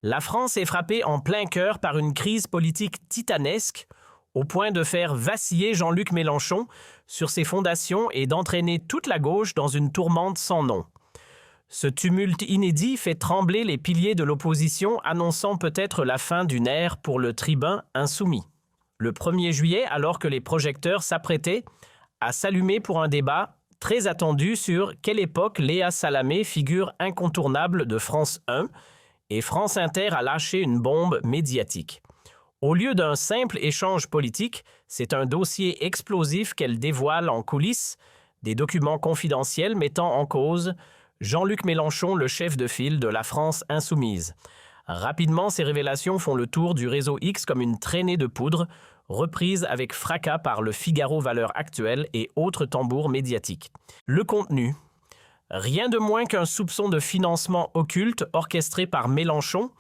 La France est frappée en plein cœur par une crise politique titanesque, au point de faire vaciller Jean-Luc Mélenchon sur ses fondations et d'entraîner toute la gauche dans une tourmente sans nom. Ce tumulte inédit fait trembler les piliers de l'opposition, annonçant peut-être la fin d'une ère pour le tribun insoumis. Le 1er juillet, alors que les projecteurs s'apprêtaient à s'allumer pour un débat très attendu sur quelle époque Léa Salamé, figure incontournable de France 1, et France Inter a lâché une bombe médiatique. Au lieu d'un simple échange politique, c'est un dossier explosif qu'elle dévoile en coulisses, des documents confidentiels mettant en cause Jean-Luc Mélenchon, le chef de file de la France insoumise. Rapidement, ces révélations font le tour du réseau X comme une traînée de poudre, reprise avec fracas par le Figaro Valeurs Actuelles et autres tambours médiatiques. Le contenu. Rien de moins qu'un soupçon de financement occulte orchestré par Mélenchon,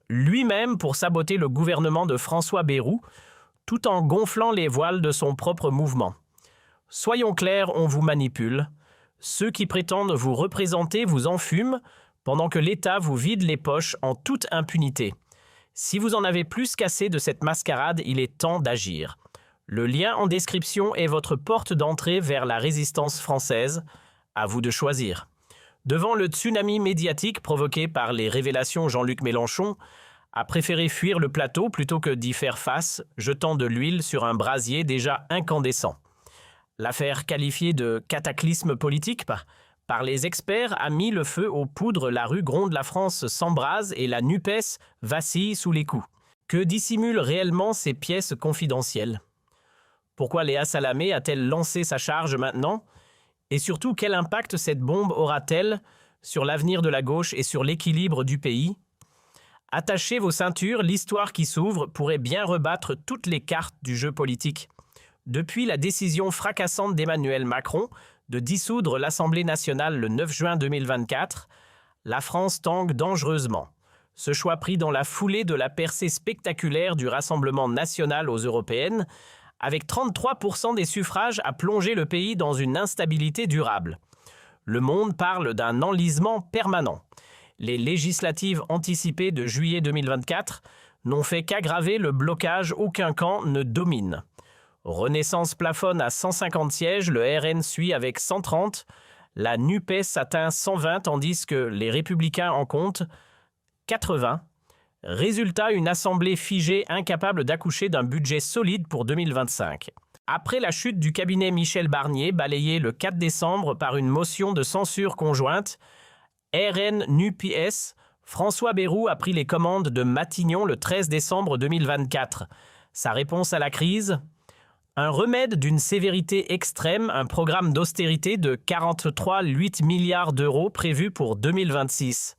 lui-même pour saboter le gouvernement de François Bayrou, tout en gonflant les voiles de son propre mouvement. Soyons clairs, on vous manipule. Ceux qui prétendent vous représenter vous enfument, pendant que l'État vous vide les poches en toute impunité. Si vous en avez plus qu'assez de cette mascarade, il est temps d'agir. Le lien en description est votre porte d'entrée vers la résistance française. À vous de choisir. Devant le tsunami médiatique provoqué par les révélations, Jean-Luc Mélenchon a préféré fuir le plateau plutôt que d'y faire face, jetant de l'huile sur un brasier déjà incandescent. L'affaire qualifiée de cataclysme politique par les experts a mis le feu aux poudres, la rue gronde, la France s'embrase et la NUPES vacille sous les coups. Que dissimulent réellement ces pièces confidentielles? Pourquoi Léa Salamé a-t-elle lancé sa charge maintenant? Et surtout, quel impact cette bombe aura-t-elle sur l'avenir de la gauche et sur l'équilibre du pays? Attachez vos ceintures, l'histoire qui s'ouvre pourrait bien rebattre toutes les cartes du jeu politique. Depuis la décision fracassante d'Emmanuel Macron de dissoudre l'Assemblée nationale le 9 juin 2024, la France tangue dangereusement. Ce choix pris dans la foulée de la percée spectaculaire du Rassemblement national aux européennes, avec 33% des suffrages, a plongé le pays dans une instabilité durable. Le Monde parle d'un enlisement permanent. Les législatives anticipées de juillet 2024 n'ont fait qu'aggraver le blocage, aucun camp ne domine. Renaissance plafonne à 150 sièges, le RN suit avec 130, la NUPES atteint 120 tandis que les Républicains en comptent 80. Résultat, une assemblée figée incapable d'accoucher d'un budget solide pour 2025. Après la chute du cabinet Michel Barnier, balayé le 4 décembre par une motion de censure conjointe, RN-NUPES, François Bayrou a pris les commandes de Matignon le 13 décembre 2024. Sa réponse à la crise? Un remède d'une sévérité extrême, un programme d'austérité de 43,8 milliards d'euros prévu pour 2026.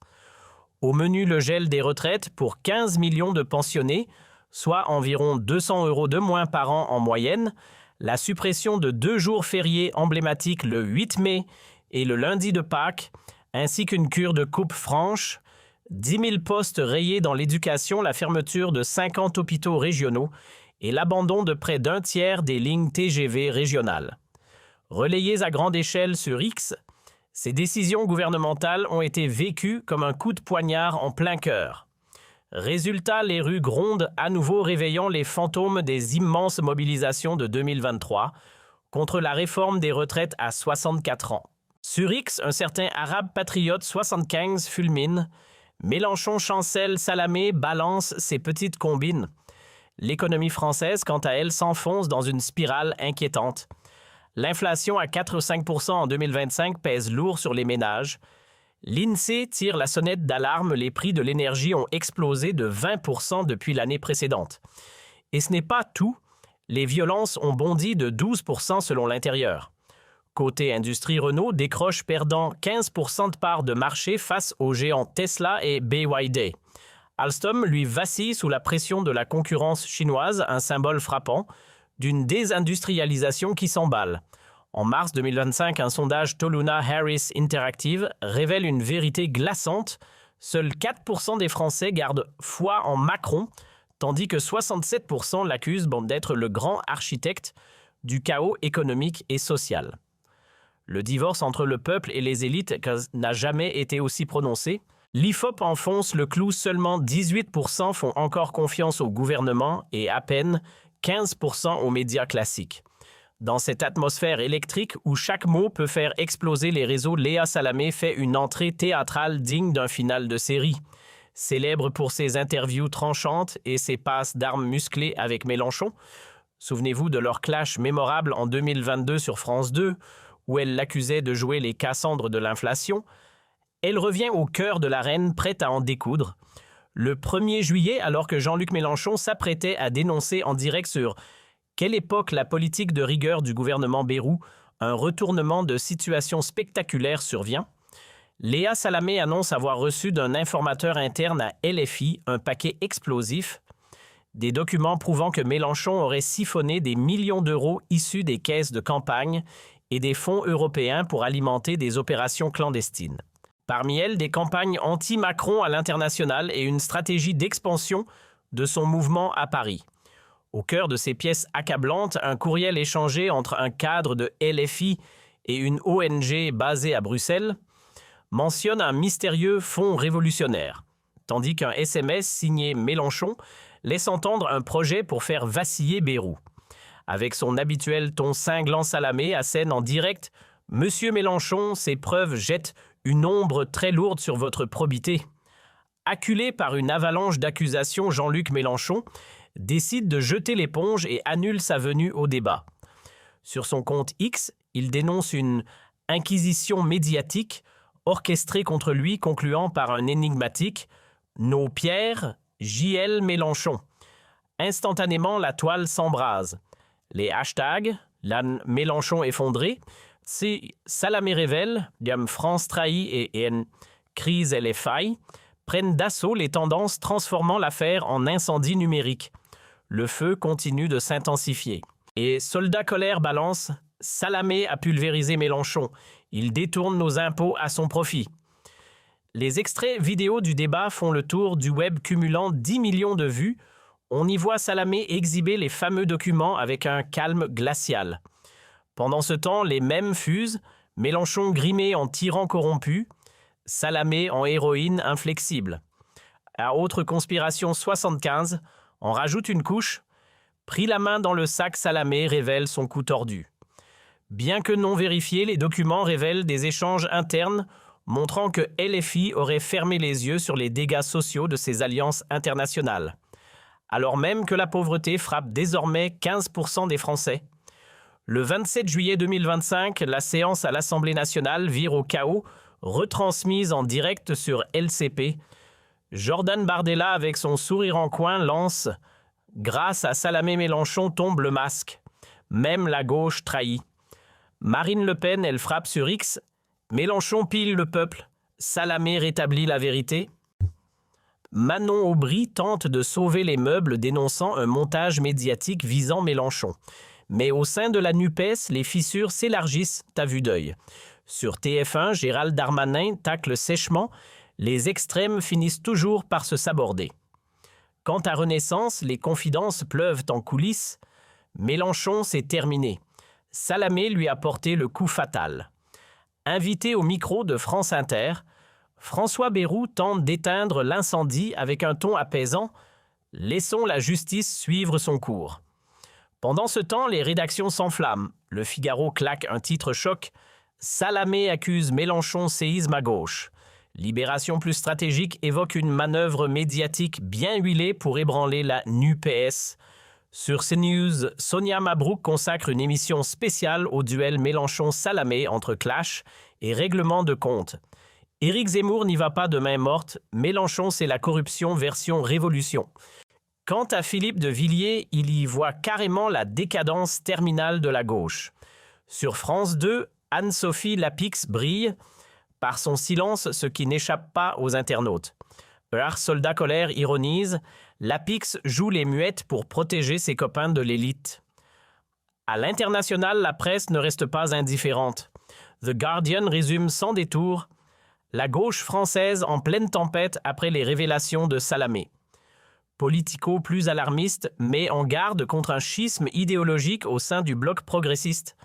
Au menu, le gel des retraites pour 15 millions de pensionnés, soit environ 200 € de moins par an en moyenne, la suppression de 2 jours fériés emblématiques le 8 mai et le lundi de Pâques, ainsi qu'une cure de coupe franche, 10 000 postes rayés dans l'éducation, la fermeture de 50 hôpitaux régionaux et l'abandon de près d'un tiers des lignes TGV régionales. Relayées à grande échelle sur X, ces décisions gouvernementales ont été vécues comme un coup de poignard en plein cœur. Résultat, les rues grondent à nouveau, réveillant les fantômes des immenses mobilisations de 2023 contre la réforme des retraites à 64 ans. Sur X, un certain arabe patriote 75 fulmine. Mélenchon chancelle, Salamé balance ses petites combines. L'économie française, quant à elle, s'enfonce dans une spirale inquiétante. L'inflation à 4,5% en 2025 pèse lourd sur les ménages. L'INSEE tire la sonnette d'alarme, les prix de l'énergie ont explosé de 20% depuis l'année précédente. Et ce n'est pas tout, les violences ont bondi de 12% selon l'intérieur. Côté industrie, Renault décroche perdant 15% de part de marché face aux géants Tesla et BYD. Alstom, lui, vacille sous la pression de la concurrence chinoise, un symbole frappant d'une désindustrialisation qui s'emballe. En mars 2025, un sondage Toluna Harris Interactive révèle une vérité glaçante. Seuls 4% des Français gardent foi en Macron, tandis que 67% l'accusent d'être le grand architecte du chaos économique et social. Le divorce entre le peuple et les élites n'a jamais été aussi prononcé. L'IFOP enfonce le clou, seulement 18% font encore confiance au gouvernement et à peine 15% aux médias classiques. Dans cette atmosphère électrique où chaque mot peut faire exploser les réseaux, Léa Salamé fait une entrée théâtrale digne d'un final de série. Célèbre pour ses interviews tranchantes et ses passes d'armes musclées avec Mélenchon. Souvenez-vous de leur clash mémorable en 2022 sur France 2, où elle l'accusait de jouer les Cassandres de l'inflation. Elle revient au cœur de l'arène, prête à en découdre. Le 1er juillet, alors que Jean-Luc Mélenchon s'apprêtait à dénoncer en direct sur quelle époque la politique de rigueur du gouvernement Bayrou, un retournement de situation spectaculaire survient. Léa Salamé annonce avoir reçu d'un informateur interne à LFI un paquet explosif, des documents prouvant que Mélenchon aurait siphonné des millions d'euros issus des caisses de campagne et des fonds européens pour alimenter des opérations clandestines. Parmi elles, des campagnes anti-Macron à l'international et une stratégie d'expansion de son mouvement à Paris. Au cœur de ces pièces accablantes, un courriel échangé entre un cadre de LFI et une ONG basée à Bruxelles mentionne un mystérieux fonds révolutionnaire, tandis qu'un SMS signé Mélenchon laisse entendre un projet pour faire vaciller Bayrou. Avec son habituel ton cinglant, Salamé assène en direct « Monsieur Mélenchon, ces preuves jettent une ombre très lourde sur votre probité ». Acculé par une avalanche d'accusations, Jean-Luc Mélenchon décide de jeter l'éponge et annule sa venue au débat. Sur son compte X, il dénonce une inquisition médiatique orchestrée contre lui, concluant par un énigmatique « Nos pierres, J.L. Mélenchon ». Instantanément, la toile s'embrase. Les hashtags « l'âne Mélenchon effondré », si Salamé révèle, diam France trahie et en crise et les failles, prennent d'assaut les tendances, transformant l'affaire en incendie numérique. Le feu continue de s'intensifier. Et soldat colère balance, Salamé a pulvérisé Mélenchon. Il détourne nos impôts à son profit. Les extraits vidéo du débat font le tour du web, cumulant 10 millions de vues. On y voit Salamé exhiber les fameux documents avec un calme glacial. Pendant ce temps, les mêmes fusent, Mélenchon grimé en tyran corrompu, Salamé en héroïne inflexible. À autre conspiration 75, on rajoute une couche. Pris la main dans le sac, Salamé révèle son cou tordu. Bien que non vérifiés, les documents révèlent des échanges internes montrant que LFI aurait fermé les yeux sur les dégâts sociaux de ses alliances internationales. Alors même que la pauvreté frappe désormais 15% des Français. Le 27 juillet 2025, la séance à l'Assemblée nationale vire au chaos, retransmise en direct sur LCP. Jordan Bardella, avec son sourire en coin, lance « Grâce à Salamé Mélenchon tombe le masque. Même la gauche trahit. » Marine Le Pen, elle frappe sur X. « Mélenchon pille le peuple. Salamé rétablit la vérité. » Manon Aubry tente de sauver les meubles, dénonçant un montage médiatique visant Mélenchon. Mais au sein de la NUPES, les fissures s'élargissent à vue d'œil. Sur TF1, Gérald Darmanin tacle sèchement. Les extrêmes finissent toujours par se saborder. Quant à Renaissance, les confidences pleuvent en coulisses. Mélenchon, c'est terminé. Salamé lui a porté le coup fatal. Invité au micro de France Inter, François Bayrou tente d'éteindre l'incendie avec un ton apaisant. Laissons la justice suivre son cours. Pendant ce temps, les rédactions s'enflamment. Le Figaro claque un titre choc. Salamé accuse Mélenchon séisme à gauche. Libération plus stratégique évoque une manœuvre médiatique bien huilée pour ébranler la NUPES. Sur CNews, Sonia Mabrouk consacre une émission spéciale au duel Mélenchon-Salamé entre clash et règlement de compte. Éric Zemmour n'y va pas de main morte. Mélenchon, c'est la corruption version révolution. Quant à Philippe de Villiers, il y voit carrément la décadence terminale de la gauche. Sur France 2, Anne-Sophie Lapix brille par son silence, ce qui n'échappe pas aux internautes. Par soldat colère ironise, Lapix joue les muettes pour protéger ses copains de l'élite. À l'international, la presse ne reste pas indifférente. The Guardian résume sans détour la gauche française en pleine tempête après les révélations de Salamé. Politico plus alarmiste, met en garde contre un schisme idéologique au sein du bloc progressiste.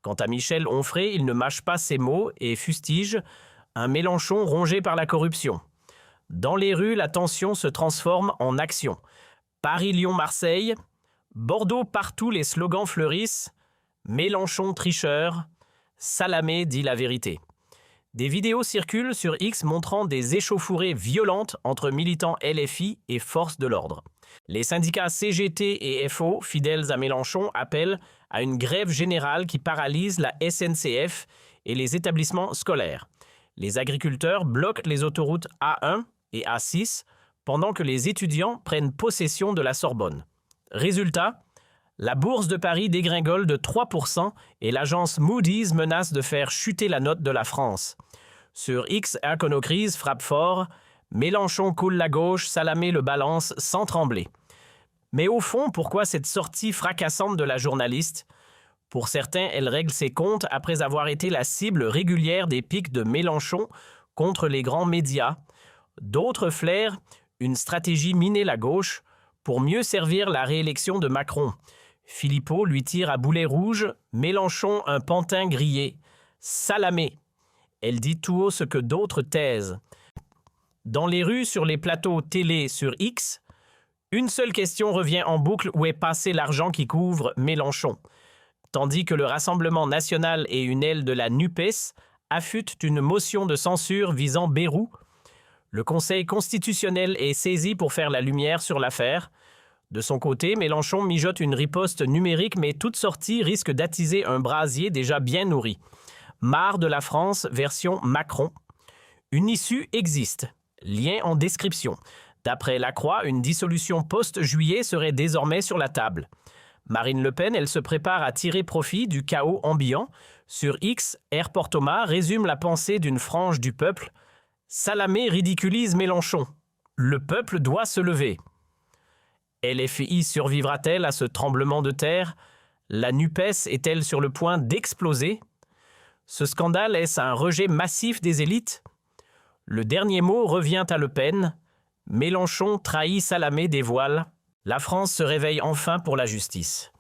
Quant à Michel Onfray, il ne mâche pas ses mots et fustige un Mélenchon rongé par la corruption. Dans les rues, la tension se transforme en action. Paris-Lyon-Marseille, Bordeaux partout les slogans fleurissent. Mélenchon tricheur, Salamé dit la vérité. Des vidéos circulent sur X montrant des échauffourées violentes entre militants LFI et forces de l'ordre. Les syndicats CGT et FO, fidèles à Mélenchon, appellent à une grève générale qui paralyse la SNCF et les établissements scolaires. Les agriculteurs bloquent les autoroutes A1 et A6 pendant que les étudiants prennent possession de la Sorbonne. Résultat, la bourse de Paris dégringole de 3% et l'agence Moody's menace de faire chuter la note de la France. Sur X, Iconocrise frappe fort, Mélenchon coule la gauche, Salamé le balance sans trembler. Mais au fond, pourquoi cette sortie fracassante de la journaliste? Pour certains, elle règle ses comptes après avoir été la cible régulière des pics de Mélenchon contre les grands médias. D'autres flairent une stratégie miner la gauche pour mieux servir la réélection de Macron. Philippot lui tire à boulet rouge, Mélenchon un pantin grillé. Salamé. Elle dit tout haut ce que d'autres taisent. Dans les rues, sur les plateaux télé sur X, une seule question revient en boucle: où est passé l'argent qui couvre Mélenchon? Tandis que le Rassemblement national et une aile de la NUPES affûtent une motion de censure visant Bayrou, le Conseil constitutionnel est saisi pour faire la lumière sur l'affaire. De son côté, Mélenchon mijote une riposte numérique, mais toute sortie risque d'attiser un brasier déjà bien nourri. Marre de la France, version Macron. Une issue existe. Lien en description. D'après Lacroix, une dissolution post-juillet serait désormais sur la table. Marine Le Pen, elle se prépare à tirer profit du chaos ambiant. Sur X, Air Thomas résume la pensée d'une frange du peuple. Salamé ridiculise Mélenchon. Le peuple doit se lever. LFI survivra-t-elle à ce tremblement de terre? La NUPES est-elle sur le point d'exploser? Ce scandale est-ce un rejet massif des élites? Le dernier mot revient à Le Pen. Mélenchon trahit Salamé des voiles. La France se réveille enfin pour la justice.